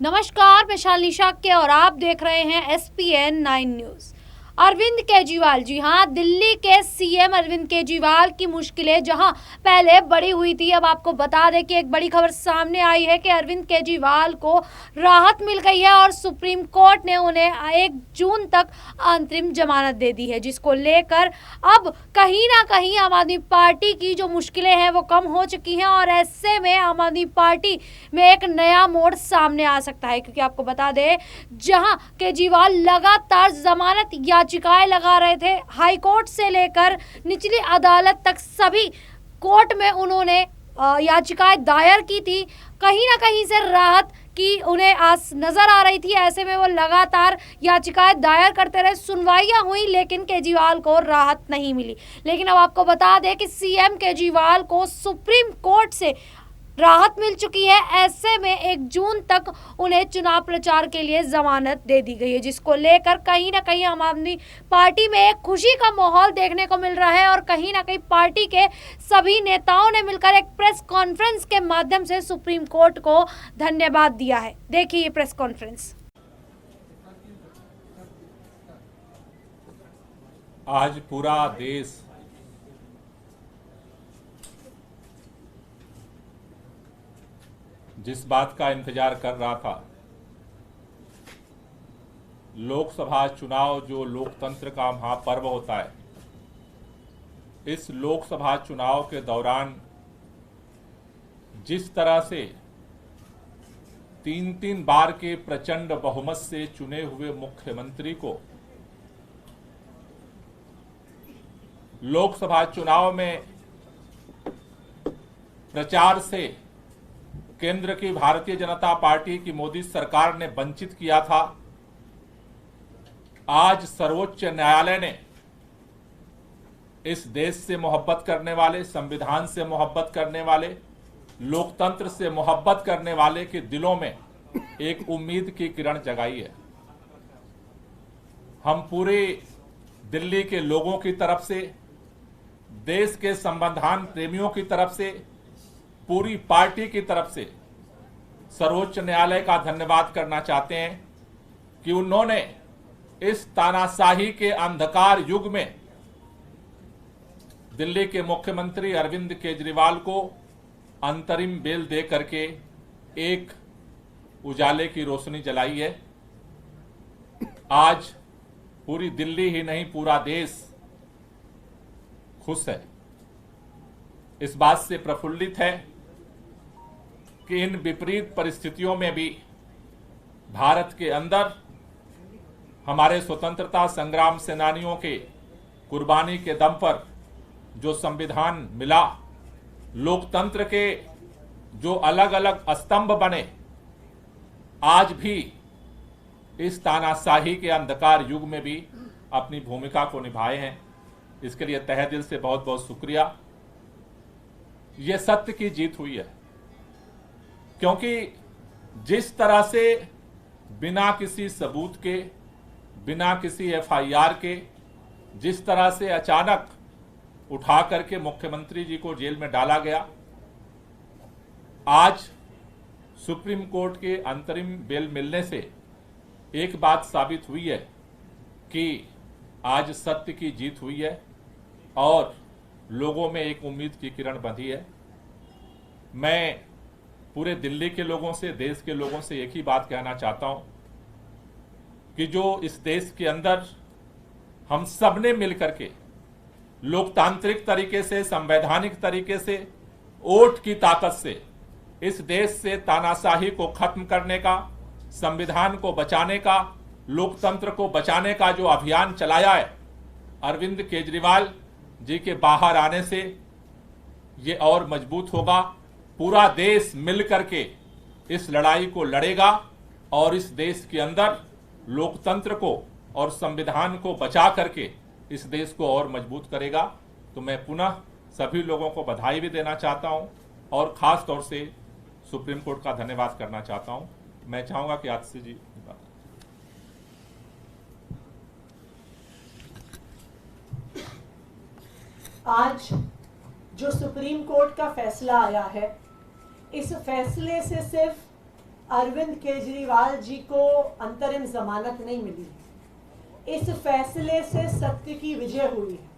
नमस्कार, मैं शालिनी शाक्य और आप देख रहे हैं SPN 9 न्यूज। अरविंद केजरीवाल, जी हां, दिल्ली के सीएम अरविंद केजरीवाल की मुश्किलें जहां पहले बढ़ी हुई थी, अब आपको बता दें कि एक बड़ी खबर सामने आई है कि अरविंद केजरीवाल को राहत मिल गई है और सुप्रीम कोर्ट ने उन्हें 1 जून तक अंतरिम जमानत दे दी है, जिसको लेकर अब कहीं ना कहीं आम आदमी पार्टी की जो मुश्किलें हैं वो कम हो चुकी हैं और ऐसे में आम आदमी पार्टी में एक नया मोड़ सामने आ सकता है। क्योंकि आपको बता दें, जहां केजरीवाल लगातार जमानत याचिकाएं लगा रहे थे, हाई कोर्ट से लेकर निचली अदालत तक सभी कोर्ट में उन्होंने याचिकाएं दायर की थी। कहीं ना कहीं से राहत की उन्हें आस नजर आ रही थी। ऐसे में वो लगातार याचिकाएं दायर करते रहे, सुनवाइयां हुई, लेकिन केजरीवाल को राहत नहीं मिली। लेकिन अब आपको बता दें कि सीएम केजरीवाल को सुप्रीम कोर्ट से राहत मिल चुकी है। ऐसे में 1 जून तक उन्हें चुनाव प्रचार के लिए जमानत दे दी गई है, जिसको लेकर कहीं ना कहीं आम आदमी पार्टी में एक खुशी का माहौल देखने को मिल रहा है और कहीं ना कहीं पार्टी के सभी नेताओं ने मिलकर एक प्रेस कॉन्फ्रेंस के माध्यम से सुप्रीम कोर्ट को धन्यवाद दिया है। देखिए ये प्रेस कॉन्फ्रेंस। आज पूरा देश जिस बात का इंतजार कर रहा था, लोकसभा चुनाव जो लोकतंत्र का महापर्व होता है, इस लोकसभा चुनाव के दौरान जिस तरह से 3 बार के प्रचंड बहुमत से चुने हुए मुख्यमंत्री को लोकसभा चुनाव में प्रचार से केंद्र की भारतीय जनता पार्टी की मोदी सरकार ने वंचित किया था, आज सर्वोच्च न्यायालय ने इस देश से मोहब्बत करने वाले, संविधान से मोहब्बत करने वाले, लोकतंत्र से मोहब्बत करने वाले के दिलों में एक उम्मीद की किरण जगाई है। हम पूरे दिल्ली के लोगों की तरफ से, देश के संविधान प्रेमियों की तरफ से, पूरी पार्टी की तरफ से सर्वोच्च न्यायालय का धन्यवाद करना चाहते हैं कि उन्होंने इस तानाशाही के अंधकार युग में दिल्ली के मुख्यमंत्री अरविंद केजरीवाल को अंतरिम बेल दे करके एक उजाले की रोशनी जलाई है। आज पूरी दिल्ली ही नहीं, पूरा देश खुश है, इस बात से प्रफुल्लित है कि इन विपरीत परिस्थितियों में भी भारत के अंदर हमारे स्वतंत्रता संग्राम सेनानियों के कुर्बानी के दम पर जो संविधान मिला, लोकतंत्र के जो अलग अलग स्तंभ बने, आज भी इस तानाशाही के अंधकार युग में भी अपनी भूमिका को निभाए हैं। इसके लिए तहे दिल से बहुत बहुत शुक्रिया। यह सत्य की जीत हुई है, क्योंकि जिस तरह से बिना किसी सबूत के, बिना किसी FIR के, जिस तरह से अचानक उठा करके मुख्यमंत्री जी को जेल में डाला गया, आज सुप्रीम कोर्ट के अंतरिम बेल मिलने से एक बात साबित हुई है कि आज सत्य की जीत हुई है और लोगों में एक उम्मीद की किरण बंधी है। मैं पूरे दिल्ली के लोगों से, देश के लोगों से एक ही बात कहना चाहता हूं कि जो इस देश के अंदर हम सब ने मिलकर के लोकतांत्रिक तरीके से, संवैधानिक तरीके से, वोट की ताकत से इस देश से तानाशाही को खत्म करने का, संविधान को बचाने का, लोकतंत्र को बचाने का जो अभियान चलाया है, अरविंद केजरीवाल जी के बाहर आने से ये और मजबूत होगा। पूरा देश मिलकर के इस लड़ाई को लड़ेगा और इस देश के अंदर लोकतंत्र को और संविधान को बचा करके इस देश को और मजबूत करेगा। तो मैं पुनः सभी लोगों को बधाई भी देना चाहता हूं और खास तौर से सुप्रीम कोर्ट का धन्यवाद करना चाहता हूं। मैं चाहूंगा कि आतिशी जी आज जो सुप्रीम कोर्ट का फैसला आया है, इस फैसले से सिर्फ अरविंद केजरीवाल जी को अंतरिम जमानत नहीं मिली है। इस फैसले से सत्य की विजय हुई है।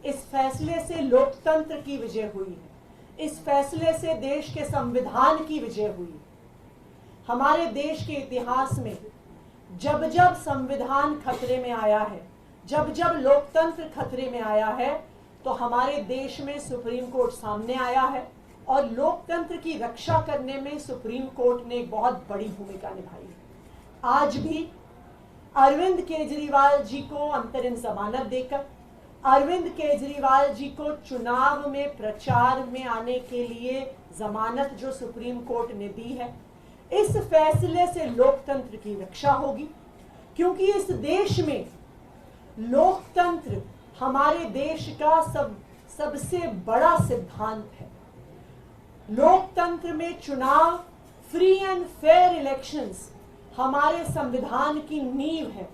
इस फैसले से लोकतंत्र की विजय हुई है। इस फैसले से देश के संविधान की विजय हुई है। हमारे देश के इतिहास में जब जब संविधान खतरे में आया है, जब जब लोकतंत्र खतरे में आया है, तो हमारे देश में सुप्रीम कोर्ट सामने आया है और लोकतंत्र की रक्षा करने में सुप्रीम कोर्ट ने एक बहुत बड़ी भूमिका निभाई है। आज भी अरविंद केजरीवाल जी को अंतरिम जमानत देकर, अरविंद केजरीवाल जी को चुनाव में प्रचार में आने के लिए जमानत जो सुप्रीम कोर्ट ने दी है, इस फैसले से लोकतंत्र की रक्षा होगी। क्योंकि इस देश में लोकतंत्र हमारे देश का सबसे बड़ा सिद्धांत है। लोकतंत्र में चुनाव, फ्री एंड फेयर इलेक्शंस हमारे संविधान की नींव है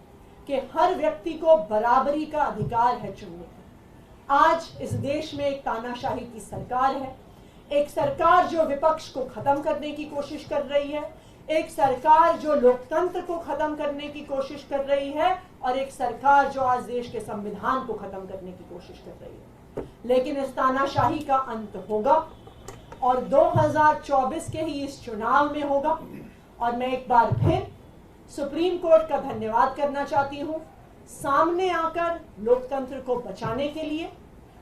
कि हर व्यक्ति को बराबरी का अधिकार है चुनने का। आज इस देश में एक तानाशाही की सरकार है, एक सरकार जो विपक्ष को खत्म करने की कोशिश कर रही है, एक सरकार जो लोकतंत्र को खत्म करने की कोशिश कर रही है, और एक सरकार जो आज देश के संविधान को खत्म करने की कोशिश कर रही है। लेकिन इस तानाशाही का अंत होगा और 2024 के ही इस चुनाव में होगा। और मैं एक बार फिर सुप्रीम कोर्ट का धन्यवाद करना चाहती हूं सामने आकर लोकतंत्र को बचाने के लिए।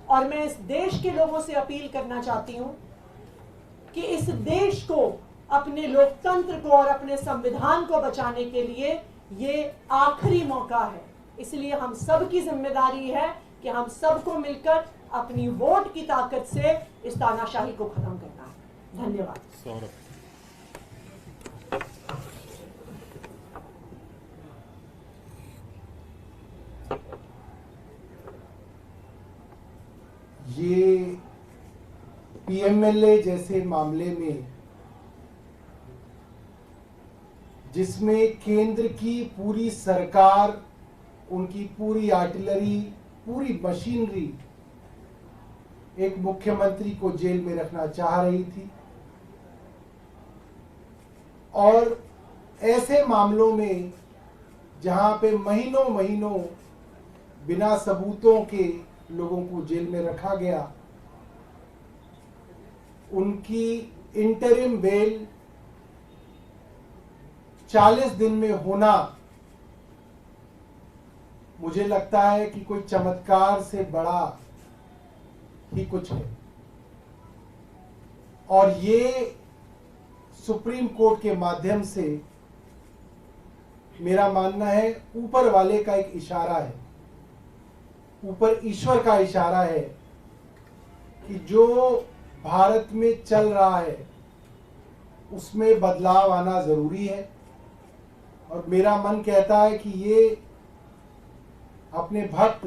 और मैं इस देश के लोगों से अपील करना चाहती हूं कि इस देश को, अपने लोकतंत्र को और अपने संविधान को बचाने के लिए ये आखिरी मौका है। इसलिए हम सब की जिम्मेदारी है कि हम सबको मिलकर अपनी वोट की ताकत से इस तानाशाही को खत्म करना है। धन्यवाद। सौरभ, ये पीएमएलए जैसे मामले में जिसमें केंद्र की पूरी सरकार, उनकी पूरी आर्टिलरी, पूरी मशीनरी एक मुख्यमंत्री को जेल में रखना चाह रही थी, और ऐसे मामलों में जहां पे महीनों महीनों बिना सबूतों के लोगों को जेल में रखा गया, उनकी इंटरिम बेल 40 दिन में होना मुझे लगता है कि कोई चमत्कार से बड़ा ही कुछ है। और ये सुप्रीम कोर्ट के माध्यम से मेरा मानना है ऊपर वाले का एक इशारा है, ऊपर ईश्वर का इशारा है कि जो भारत में चल रहा है उसमें बदलाव आना जरूरी है। और मेरा मन कहता है कि ये अपने भक्त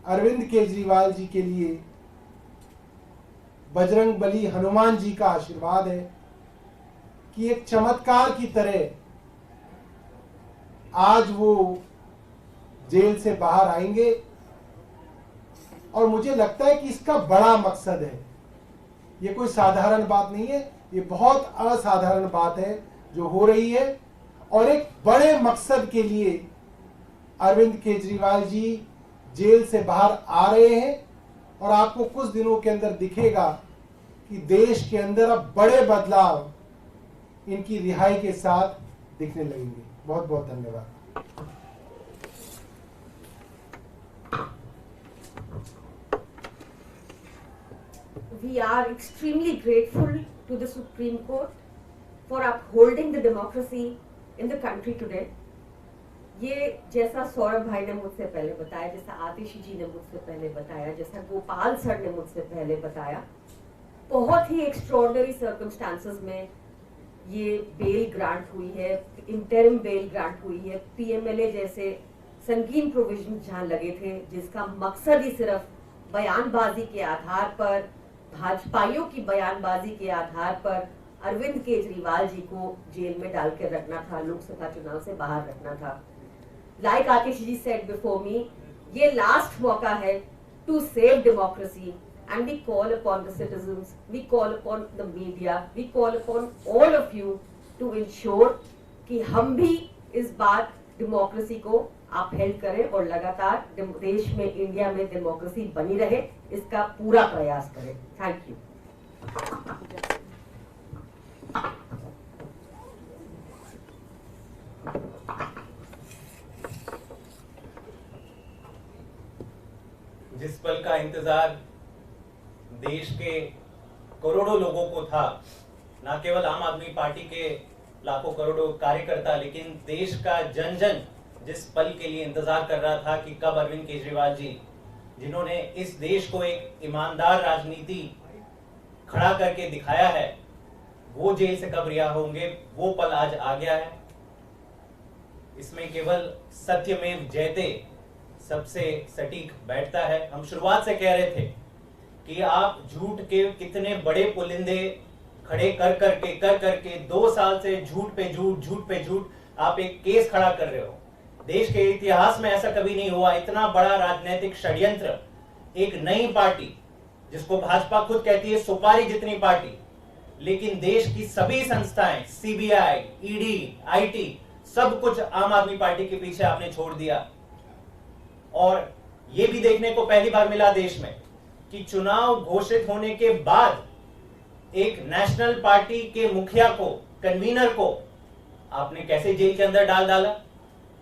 अरविंद केजरीवाल जी के लिए बजरंग बली हनुमान जी का आशीर्वाद है कि एक चमत्कार की तरह आज वो जेल से बाहर आएंगे। और मुझे लगता है कि इसका बड़ा मकसद है, ये कोई साधारण बात नहीं है, ये बहुत असाधारण बात है जो हो रही है। और एक बड़े मकसद के लिए अरविंद केजरीवाल जी जेल से बाहर आ रहे हैं। और आपको कुछ दिनों के अंदर दिखेगा कि देश के अंदर अब बड़े बदलाव इनकी रिहाई के साथ दिखने लगेंगे। बहुत बहुत धन्यवाद। We are extremely grateful to the Supreme Court for upholding the democracy in the country today. ये जैसा सौरभ भाई ने मुझसे पहले बताया, जैसा आतिशी जी ने मुझसे पहले बताया, जैसा गोपाल सर ने मुझसे पहले बताया, बहुत ही एक्स्ट्रॉर्डनरी सर्कमस्टांसेस में ये बेल ग्रांट हुई है, इंटरिम बेल ग्रांट हुई है। पीएमएलए जैसे संगीन प्रोविजन जहां लगे थे, जिसका मकसद ही सिर्फ बयानबाजी के आधार पर, भाजपाइयों की बयानबाजी के आधार पर अरविंद केजरीवाल जी को जेल में डाल कर रखना था, लोकसभा चुनाव से बाहर रखना था। Like Atish ji said before me, ये लास्ट मौका है to save democracy, and we call upon the citizens, we call upon the media, we call upon all of you to ensure कि हम भी इस बार डेमोक्रेसी को अपहेल्ड करें और लगातार देश में, इंडिया में डेमोक्रेसी बनी रहे, इसका पूरा प्रयास करें। Thank you. जिस पल का इंतजार देश के करोड़ों लोगों को था, न केवल आम आदमी पार्टी के लाखों करोड़ों कार्यकर्ता, लेकिन देश का जन जन जिस पल के लिए इंतजार कर रहा था कि कब अरविंद केजरीवाल जी, जिन्होंने इस देश को एक ईमानदार राजनीति खड़ा करके दिखाया है, वो जेल से कब रिहा होंगे, वो पल आज आ गया है। इसमें केवल सत्यमेव जयते सबसे सटीक बैठता है। हम शुरुआत से कह रहे थे कि आप झूठ के कितने बड़े पुलिंदे खड़े कर करके 2 साल से झूठ पे झूठ आप एक केस खड़ा कर रहे हो। देश के इतिहास में ऐसा कभी नहीं हुआ, इतना बड़ा राजनीतिक षड्यंत्र। एक नई पार्टी जिसको भाजपा खुद कहती है सुपारी जितनी पार्टी, लेकिन देश की सभी संस्थाएं, सीबीआई, ईडी, आईटी, सब कुछ आम आदमी पार्टी के पीछे आपने छोड़ दिया। और यह भी देखने को पहली बार मिला देश में कि चुनाव घोषित होने के बाद एक नेशनल पार्टी के मुखिया को, कन्वीनर को आपने कैसे जेल के अंदर डाल डाला।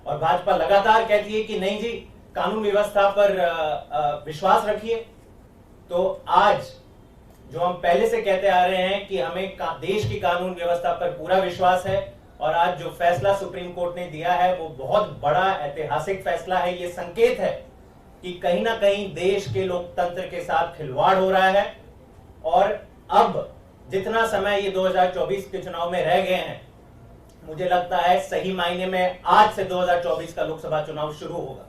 और भाजपा लगातार कहती है कि नहीं जी, कानून व्यवस्था पर विश्वास रखिए। तो आज जो हम पहले से कहते आ रहे हैं कि हमें देश की कानून व्यवस्था पर पूरा विश्वास है, और आज जो फैसला सुप्रीम कोर्ट ने दिया है वो बहुत बड़ा ऐतिहासिक फैसला है। ये संकेत है कि कहीं ना कहीं देश के लोकतंत्र के साथ खिलवाड़ हो रहा है। और अब जितना समय ये 2024 के चुनाव में रह गए हैं, मुझे लगता है सही मायने में आज से 2024 का लोकसभा चुनाव शुरू होगा।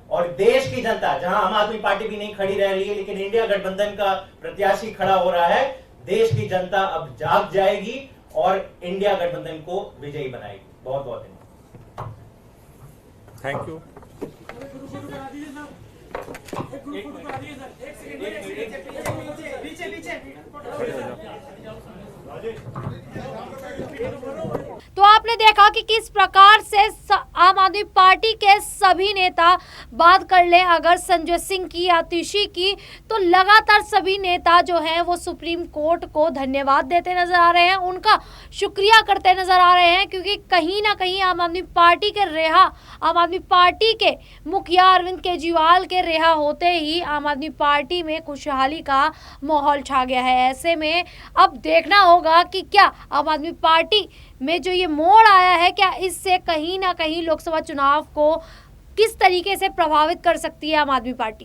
और देश की जनता, जहां आम आदमी पार्टी भी नहीं खड़ी रह रही है, लेकिन इंडिया गठबंधन का प्रत्याशी खड़ा हो रहा है, देश की जनता अब जाग जाएगी और इंडिया गठबंधन को विजयी बनाएगी। बहुत बहुत धन्यवाद। Thank you. तो आपने देखा कि किस प्रकार से आम आदमी पार्टी के सभी नेता बात कर ले अगर संजय सिंह की, आतिशी की, तो लगातार सभी नेता जो हैं वो सुप्रीम कोर्ट को धन्यवाद देते नजर आ रहे हैं, उनका शुक्रिया करते नजर आ रहे हैं, क्योंकि कहीं ना कहीं आम आदमी पार्टी के मुखिया अरविंद केजरीवाल के रिहा होते ही आम आदमी पार्टी में खुशहाली का माहौल छा गया है। ऐसे में अब देखना होगा कि क्या आम आदमी पार्टी में जो ये मोड़ आया है, क्या इससे कहीं ना कहीं लोकसभा चुनाव को किस तरीके से प्रभावित कर सकती है आम आदमी पार्टी।